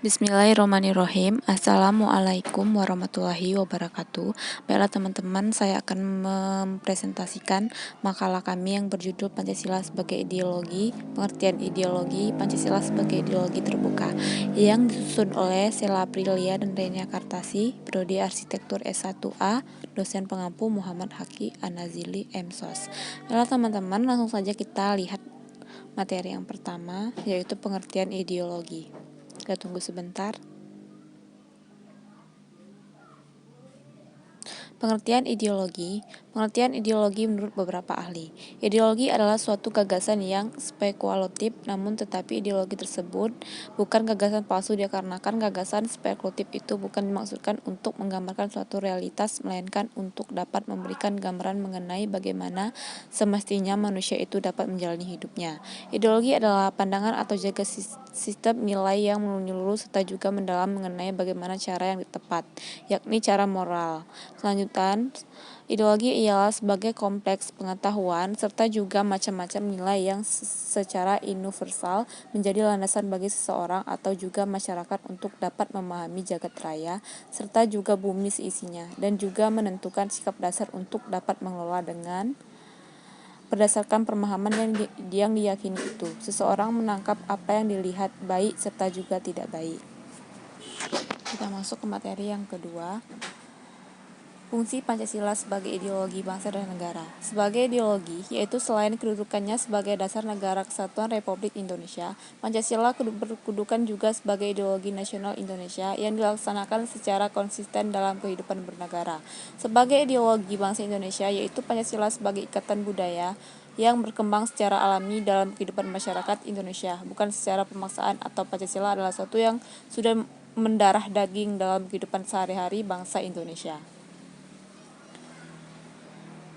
Bismillahirrahmanirrahim. Assalamualaikum warahmatullahi wabarakatuh. Baiklah teman-teman, saya akan mempresentasikan makalah kami yang berjudul Pancasila sebagai Ideologi, Pengertian Ideologi, Pancasila sebagai Ideologi Terbuka, yang disusun oleh Sela Aprilia dan Renia Kartasi, Prodi Arsitektur S1A, dosen pengampu Muhammad Haki An-Nazili M.Sos. Baiklah teman-teman, langsung saja kita lihat materi yang pertama, yaitu pengertian ideologi. Kita tunggu sebentar. Pengertian ideologi menurut beberapa ahli. Ideologi adalah suatu gagasan yang spekulatif, namun tetapi ideologi tersebut bukan gagasan palsu dikarenakan gagasan spekulatif itu bukan dimaksudkan untuk menggambarkan suatu realitas, melainkan untuk dapat memberikan gambaran mengenai bagaimana semestinya manusia itu dapat menjalani hidupnya. Ideologi adalah pandangan atau jaga sistem nilai yang menyeluruh serta juga mendalam mengenai bagaimana cara yang tepat, yakni cara moral. Selanjutnya, ideologi ialah sebagai kompleks pengetahuan serta juga macam-macam nilai yang secara universal menjadi landasan bagi seseorang atau juga masyarakat untuk dapat memahami jagat raya serta juga bumi seisinya, dan juga menentukan sikap dasar untuk dapat mengelola dengan berdasarkan pemahaman yang diyakini itu. Seseorang menangkap apa yang dilihat baik serta juga tidak baik. Kita masuk ke materi yang kedua. Fungsi Pancasila sebagai ideologi bangsa dan negara. Sebagai ideologi, yaitu selain kedudukannya sebagai dasar negara kesatuan Republik Indonesia, Pancasila berkedudukan juga sebagai ideologi nasional Indonesia yang dilaksanakan secara konsisten dalam kehidupan bernegara. Sebagai ideologi bangsa Indonesia, yaitu Pancasila sebagai ikatan budaya yang berkembang secara alami dalam kehidupan masyarakat Indonesia, bukan secara pemaksaan, atau Pancasila adalah sesuatu yang sudah mendarah daging dalam kehidupan sehari-hari bangsa Indonesia.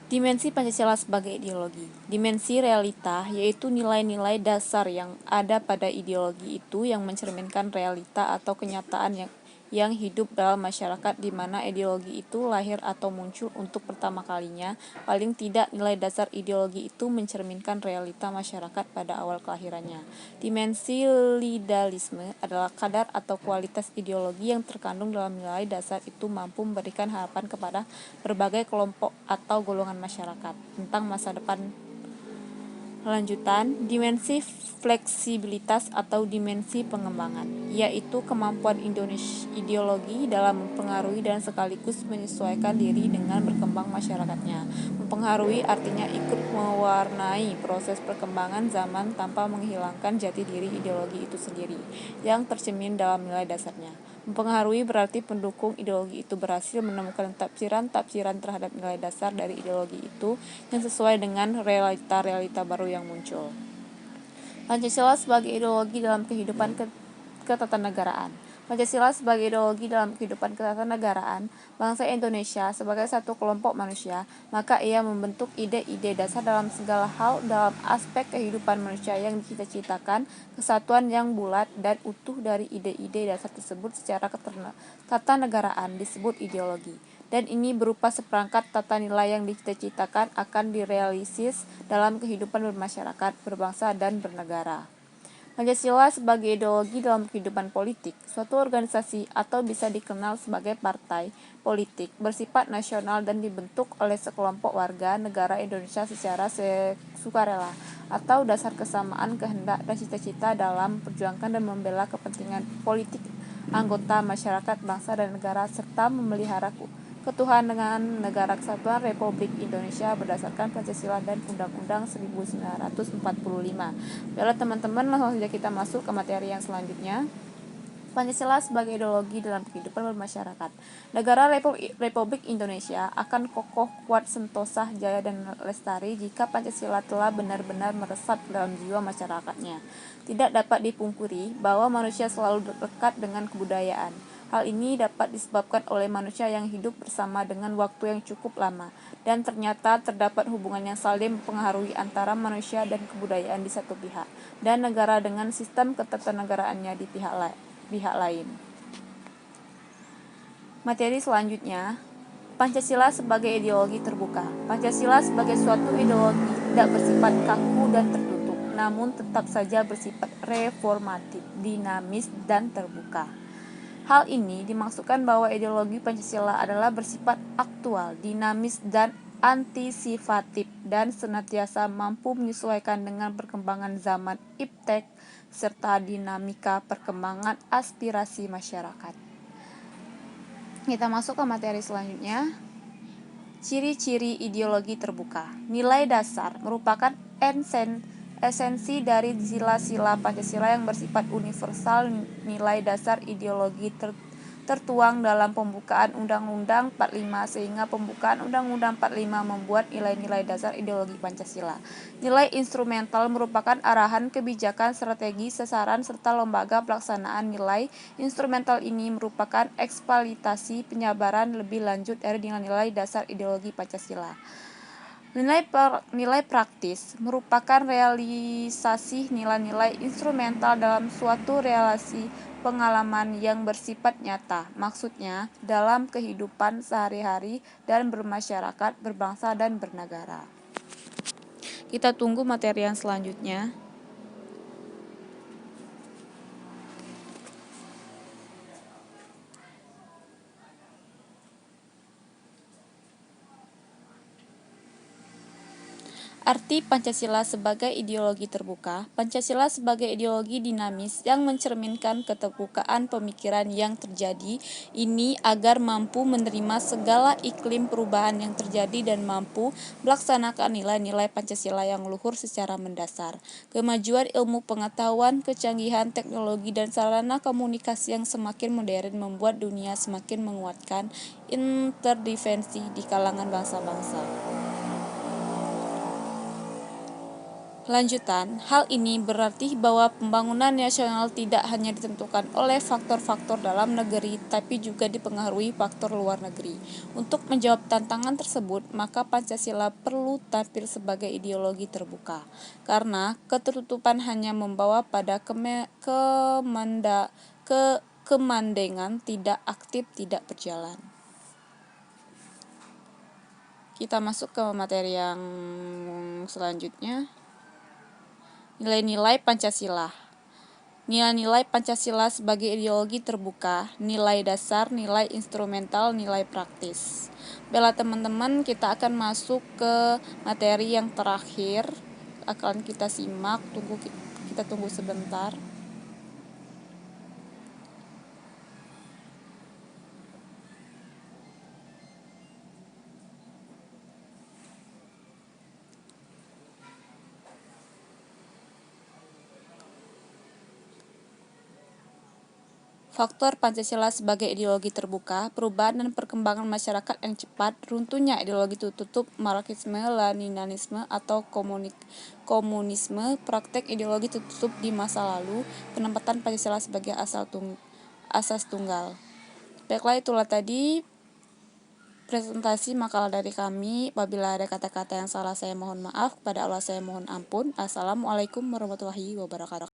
Dimensi Pancasila sebagai ideologi. Dimensi realita, yaitu nilai-nilai dasar yang ada pada ideologi itu yang mencerminkan realita atau kenyataan yang hidup dalam masyarakat di mana ideologi itu lahir atau muncul untuk pertama kalinya. Paling tidak nilai dasar ideologi itu mencerminkan realita masyarakat pada awal kelahirannya. Dimensi idealisme adalah kadar atau kualitas ideologi yang terkandung dalam nilai dasar itu mampu memberikan harapan kepada berbagai kelompok atau golongan masyarakat tentang masa depan. Lanjutan, dimensi fleksibilitas atau dimensi pengembangan, yaitu kemampuan ideologi dalam mempengaruhi dan sekaligus menyesuaikan diri dengan berkembang masyarakatnya. Mempengaruhi artinya ikut mewarnai proses perkembangan zaman tanpa menghilangkan jati diri ideologi itu sendiri, yang tercermin dalam nilai dasarnya. Mempengaruhi berarti pendukung ideologi itu berhasil menemukan tafsiran-tafsiran terhadap nilai dasar dari ideologi itu yang sesuai dengan realita-realita baru yang muncul. Pancasila sebagai ideologi dalam kehidupan ketatanegaraan. Pancasila sebagai ideologi dalam kehidupan ketatanegaraan bangsa Indonesia sebagai satu kelompok manusia, maka ia membentuk ide-ide dasar dalam segala hal dalam aspek kehidupan manusia yang dicita-citakan kesatuan yang bulat dan utuh dari ide-ide dasar tersebut secara ketatanegaraan disebut ideologi. Dan ini berupa seperangkat tata nilai yang dicita-citakan akan direalisis dalam kehidupan bermasyarakat, berbangsa, dan bernegara. Pancasila sebagai ideologi dalam kehidupan politik. Suatu organisasi atau bisa dikenal sebagai partai politik bersifat nasional dan dibentuk oleh sekelompok warga negara Indonesia secara sukarela atau dasar kesamaan kehendak dan cita-cita dalam memperjuangkan dan membela kepentingan politik anggota masyarakat, bangsa, dan negara serta memelihara ketuhanan negara kesatuan Republik Indonesia berdasarkan Pancasila dan Undang-Undang 1945. Baiklah teman-teman, langsung saja kita masuk ke materi yang selanjutnya. Pancasila sebagai ideologi dalam kehidupan bermasyarakat. Negara Republik Indonesia akan kokoh, kuat, sentosa, jaya, dan lestari jika Pancasila telah benar-benar meresap dalam jiwa masyarakatnya. Tidak dapat dipungkiri bahwa manusia selalu dekat dengan kebudayaan. Hal ini dapat disebabkan oleh manusia yang hidup bersama dengan waktu yang cukup lama, dan ternyata terdapat hubungan yang saling mempengaruhi antara manusia dan kebudayaan di satu pihak, dan negara dengan sistem ketatanegaraannya di pihak lain. Materi selanjutnya, Pancasila sebagai ideologi terbuka. Pancasila sebagai suatu ideologi tidak bersifat kaku dan tertutup, namun tetap saja bersifat reformatif, dinamis, dan terbuka. Hal ini dimaksudkan bahwa ideologi Pancasila adalah bersifat aktual, dinamis, dan antisipatif, dan senantiasa mampu menyesuaikan dengan perkembangan zaman iptek serta dinamika perkembangan aspirasi masyarakat. Kita masuk ke materi selanjutnya. Ciri-ciri ideologi terbuka. Nilai dasar merupakan esensi dari sila-sila Pancasila yang bersifat universal. Nilai dasar ideologi tertuang dalam pembukaan Undang-Undang 45, sehingga pembukaan Undang-Undang 45 membuat nilai-nilai dasar ideologi Pancasila. Nilai instrumental merupakan arahan kebijakan, strategi, sasaran, serta lembaga pelaksanaan. Nilai instrumental ini merupakan eksploitasi penyebaran lebih lanjut dari nilai-nilai dasar ideologi Pancasila. Nilai praktis merupakan realisasi nilai-nilai instrumental dalam suatu relasi pengalaman yang bersifat nyata, maksudnya dalam kehidupan sehari-hari dan bermasyarakat, berbangsa, dan bernegara. Kita tunggu materi yang selanjutnya. Arti Pancasila sebagai ideologi terbuka. Pancasila sebagai ideologi dinamis yang mencerminkan keterbukaan pemikiran yang terjadi ini agar mampu menerima segala iklim perubahan yang terjadi dan mampu melaksanakan nilai-nilai Pancasila yang luhur secara mendasar. Kemajuan ilmu pengetahuan, kecanggihan teknologi, dan sarana komunikasi yang semakin modern membuat dunia semakin menguatkan interdependensi di kalangan bangsa-bangsa. Lanjutan, hal ini berarti bahwa pembangunan nasional tidak hanya ditentukan oleh faktor-faktor dalam negeri, tapi juga dipengaruhi faktor luar negeri. Untuk menjawab tantangan tersebut, maka Pancasila perlu tampil sebagai ideologi terbuka, karena ketertutupan hanya membawa pada kemandengan tidak aktif, tidak berjalan. Kita masuk ke materi yang selanjutnya. Nilai-nilai Pancasila. Nilai-nilai Pancasila sebagai ideologi terbuka, nilai dasar, nilai instrumental, nilai praktis. Baiklah teman-teman, kita akan masuk ke materi yang terakhir. Akan kita simak, kita tunggu sebentar. Faktor Pancasila sebagai ideologi terbuka, perubahan dan perkembangan masyarakat yang cepat, runtuhnya ideologi tertutup, Marxisme, Leninisme, atau komunisme, praktek ideologi tertutup di masa lalu, penempatan Pancasila sebagai asas tunggal. Baiklah, itulah tadi presentasi makalah dari kami. Apabila ada kata-kata yang salah, saya mohon maaf. Kepada Allah saya mohon ampun. Assalamualaikum warahmatullahi wabarakatuh.